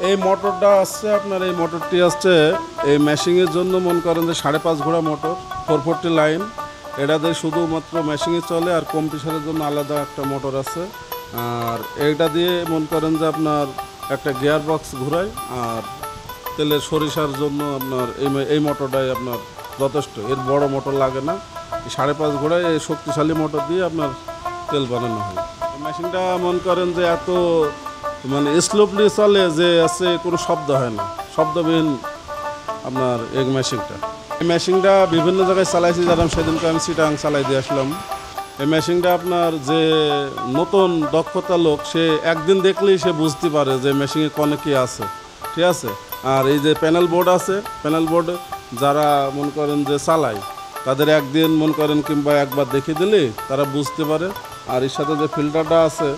এই মোটরটা আসছে আপনার, এই মোটরটি আসছে এই মেশিংয়ের জন্য। মনে করেন যে 5.5 ঘোড়া মোটর, 440 লাইন। এটাতে শুধুমাত্র মেশিংয়ে চলে, আর কম্প্রেসারের জন্য আলাদা একটা মোটর আছে। আর এইটা দিয়ে মনে করেন যে আপনার একটা গিয়ার বক্স ঘুরায়। আর তেলের সরিষার জন্য আপনার এই মোটরটাই আপনার যথেষ্ট, এর বড় মোটর লাগে না। 5.5 ঘোড়ায় এই শক্তিশালী মোটর দিয়ে আপনার তেল বানানো হয়। মেশিনটা মনে করেন যে এত মানে স্লোপলি চলে যে আছে, কোনো শব্দ হয় না, শব্দবিহীন আপনার এই মেশিনটা বিভিন্ন জায়গায় চালাইছি। যেরকম সেদিনকে আমি চিটাং চালাই দিয়ে আসলাম। এই মেশিনটা আপনার যে নতুন দক্ষতা লোক, সে একদিন দেখলেই সে বুঝতে পারে যে মেশিনে কোনে কী আছে, ঠিক আছে। আর এই যে প্যানেল বোর্ড আছে, প্যানেল বোর্ড যারা মনে করেন যে চালায়, তাদের একদিন মনে করেন কিংবা একবার দেখে দিলে তারা বুঝতে পারে। আর এর সাথে যে ফিল্টারটা আছে,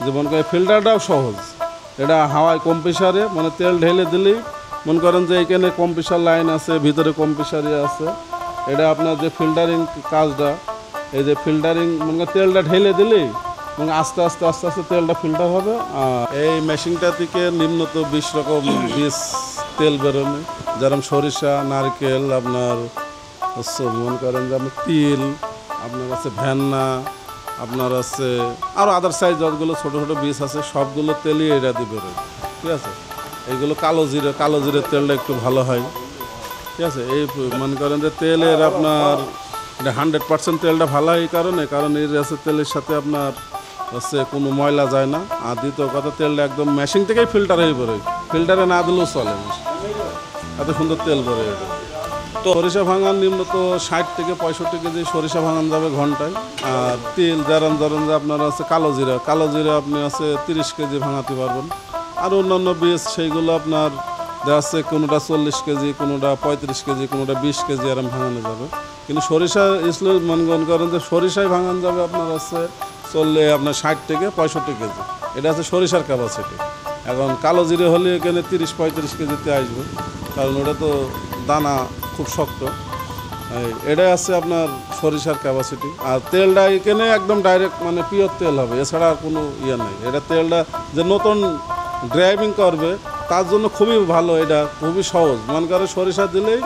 যে মনে করেন ফিল্টারটাও সহজ। এটা হাওয়ায় কম্প্রেসারে মানে তেল ঢেলে দিলেই মনে করেন যে এইখানে কম্প্রেসার লাইন আছে, ভিতরে কম্প্রেসারই আছে। এটা আপনার যে ফিল্টারিং কাজটা, এই যে ফিল্টারিং মনে তেলটা ঢেলে দিলেই মানে আস্তে আস্তে আস্তে আস্তে তেলটা ফিল্টার হবে। আর এই মেশিনটা থেকে নিম্নত 20 রকম বীজ তেল বেরোবে। যেরকম সরিষা, নারকেল, আপনার মনে করেন যে আপনার তিল, আপনার আছে ভ্যান্না, আপনার আছে আরও আদার সাইজ যতগুলো ছোটো ছোটো বীজ আছে, সবগুলো তেলই এটা দিয়ে বেরোয়, ঠিক আছে। এইগুলো কালো জিরের তেলটা একটু ভালো হয়, ঠিক আছে। এই মনে করেন যে তেলের আপনার এটা 100% তেলটা ভালো হয়। কারণ এই আছে তেলের সাথে আপনার হচ্ছে কোনো ময়লা যায় না। আর দ্বিতীয় কথা, তেলটা একদম মেশিন থেকেই ফিল্টার হয়ে বেরোয়, ফিল্টারে না দিলেও চলে। এত সুন্দর তেল বেরোয় এটা। তো সরিষা ভাঙান নিম্নত 60 থেকে 65 কেজি সরিষা ভাঙান যাবে ঘন্টায়। আর তিল ধরেন যে আপনার আছে কালো জিরা আপনি আছে 30 কেজি ভাঙাতে পারবেন। আর অন্যান্য বীজ সেইগুলো আপনার দেখা যাচ্ছে কোনোটা 40 কেজি, কোনোটা 35 কেজি, কোনোটা 20 কেজি এরম ভাঙানো যাবে। কিন্তু সরিষা মনে করেন যে সরিষায় ভাঙান যাবে আপনার আছে চললে আপনার 60 থেকে 65 কেজি। এটা আছে সরিষার ক্যাপাসিটি। এখন কালো জিরে হলে এখানে 30-35 কেজিতে আসবে, কারণ ওটা তো দানা খুব শক্ত। এটাই আছে আপনার সরিষার ক্যাপাসিটি। আর তেলটা এখানে একদম ডাইরেক্ট মানে পিওর তেল হবে, এছাড়া আর কোনো ইয়ে নেই। এটা তেলটা যে নতুন ড্রাইভিং করবে তার জন্য খুবই ভালো, এটা খুবই সহজ। মনে করে সরিষা দিলেই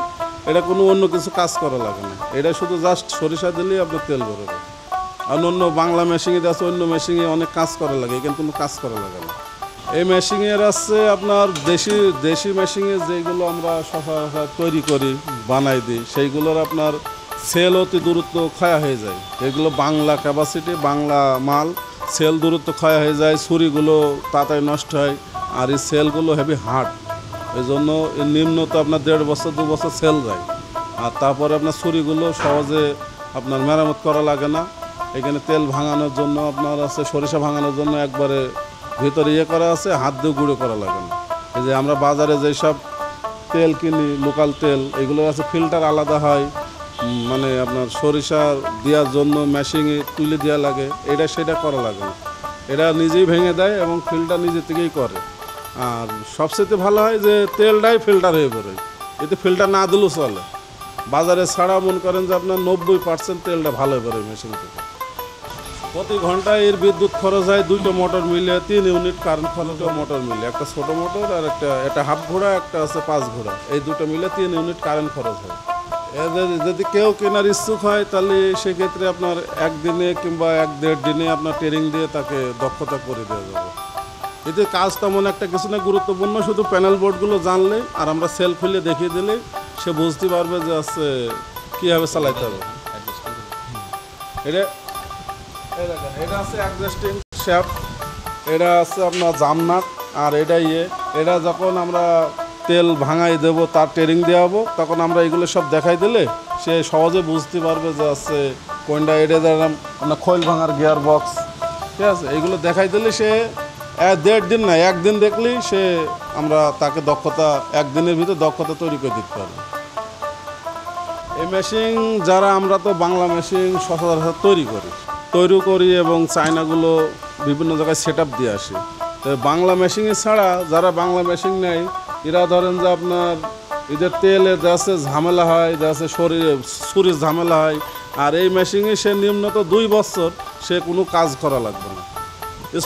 এটা কোনো অন্য কিছু কাজ করা লাগে না, এটা শুধু জাস্ট সরিষা দিলেই আপনার তেল বেরোবে। আর অন্য বাংলা মেশিনে আছে, অন্য মেশিনে অনেক কাজ করা লাগে, এখানে কোনো কাজ করা লাগে না। এই মেশিনের আছে আপনার দেশি মেশিনে যেগুলো আমরা সচরাচর তৈরি করি, বানাই দিই, সেইগুলোর আপনার সেল অতি দূরত্ব ক্ষয় হয়ে যায়। এগুলো বাংলা ক্যাপাসিটি, বাংলা মাল, সেল দূরত্ব ক্ষয় হয়ে যায়, ছুরিগুলো তাড়াতাড়ি নষ্ট হয়। আর এই সেলগুলো হেভি হার্ড, এই জন্য নিম্নত আপনার 1.5 বছর 2 বছর সেল যায়। আর তারপরে আপনার ছুরিগুলো সহজে আপনার মেরামত করা লাগে না। এখানে তেল ভাঙানোর জন্য আপনার আছে, সরিষা ভাঙানোর জন্য একবারে ভিতরে ইয়ে করা আছে, হাত দিয়ে গুঁড়ো করা লাগে না। এই যে আমরা বাজারে যেসব তেল কিনি, লোকাল তেল, এগুলো আছে ফিল্টার আলাদা হয়, মানে আপনার সরিষা দেওয়ার জন্য মেশিনে তুলে দেওয়া লাগে, সেটা করা লাগে না। এটা নিজেই ভেঙে দেয় এবং ফিল্টার নিজে থেকেই করে। আর সবচেয়ে ভালো হয় যে তেলটাই ফিল্টার হয়ে বেরোয়, এতে ফিল্টার না দিলেও চলে। বাজারে ছাড়া মনে করেন যে আপনার 90% তেলটা ভালো বেরোয় মেশিন থেকে। প্রতি ঘন্টায় এর বিদ্যুৎ খরচ হয় 2টো মোটর মিলে 3 ইউনিট কারেন্ট খরচ। মোটর মিলে একটা ছোটো মোটর আর একটা হাফ ঘোড়া, একটা আছে 5 ঘোড়া, এই দুটো মিলে 3 ইউনিট কারেন্ট খরচ হয়। যদি কেউ কেনার ইচ্ছুক হয় তাহলে সেক্ষেত্রে আপনার একদিনে কিংবা 1-1.5 দিনে আপনার ট্রেনিং দিয়ে তাকে দক্ষতা করে দেওয়া যাবে। এতে কাজ তেমন একটা কিছু না, গুরুত্বপূর্ণ শুধু প্যানেল বোর্ডগুলো জানলেই আর আমরা সেল খুলে দেখিয়ে দিলেই সে বুঝতে পারবে যে আছে কীভাবে চালাইতে হবে। এটা আছে অ্যাডজাস্টিং শ্যাফট, এটা আছে আপনার জামনাট। আর এটা যখন আমরা তেল ভাঙাই দেবো, তার ট্রেনিং দেওয়া হবো, তখন আমরা এগুলো সব দেখাই দিলে সে সহজে বুঝতে পারবে যে আছে কোনটা। এটা যেরকম আপনার খৈল ভাঙার গিয়ার বক্স, ঠিক আছে, এইগুলো দেখাই দিলে সে 1.5 দিন না, 1 দিন দেখলেই আমরা তাকে দক্ষতা, 1 দিনের ভিতরে দক্ষতা তৈরি করে দিতে পারবো। এই মেশিন আমরা তো বাংলা মেশিন সচরাচর তৈরি করি এবং চায়নাগুলো বিভিন্ন জায়গায় সেট আপ দিয়ে আসি। তো বাংলা মেশিন ছাড়া যারা বাংলা মেশিন নেয়, এরা ধরেন যে আপনার এদের তেলে যাচ্ছে ঝামেলা হয়, যাচ্ছে শরীর ঝামেলা হয়। আর এই মেশিনে সে নিম্নত 2 বছর সে কোনো কাজ করা লাগবে না,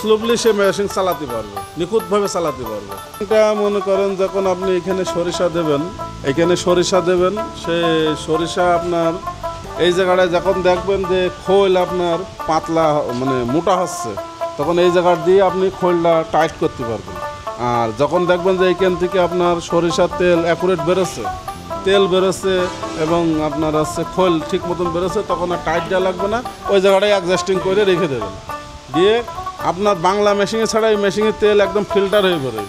স্লোভলি সে মেশিন চালাতে পারবে, নিখুঁতভাবে চালাতে পারবে। এটা মনে করেন যখন আপনি এখানে সরিষা দেবেন, সে সরিষা আপনার এই জায়গাটায় যখন দেখবেন যে খোল আপনার পাতলা মানে মোটা হচ্ছে, তখন এই জায়গা দিয়ে আপনি খোলটা টাইট করতে পারবেন। আর যখন দেখবেন যে এইখান থেকে আপনার সরিষার তেল অ্যাকুরেট বেরোচ্ছে এবং আপনার হচ্ছে খোল ঠিক মতন বেরোচ্ছে, তখন আর টাইট দেওয়া লাগবে না, ওই জায়গাটায় অ্যাডজাস্টিং করে রেখে দেবেন। দিয়ে আপনার বাংলা মেশিনে ছাড়া এই মেশিনের তেল একদম ফিল্টার হয়ে বেরোয়।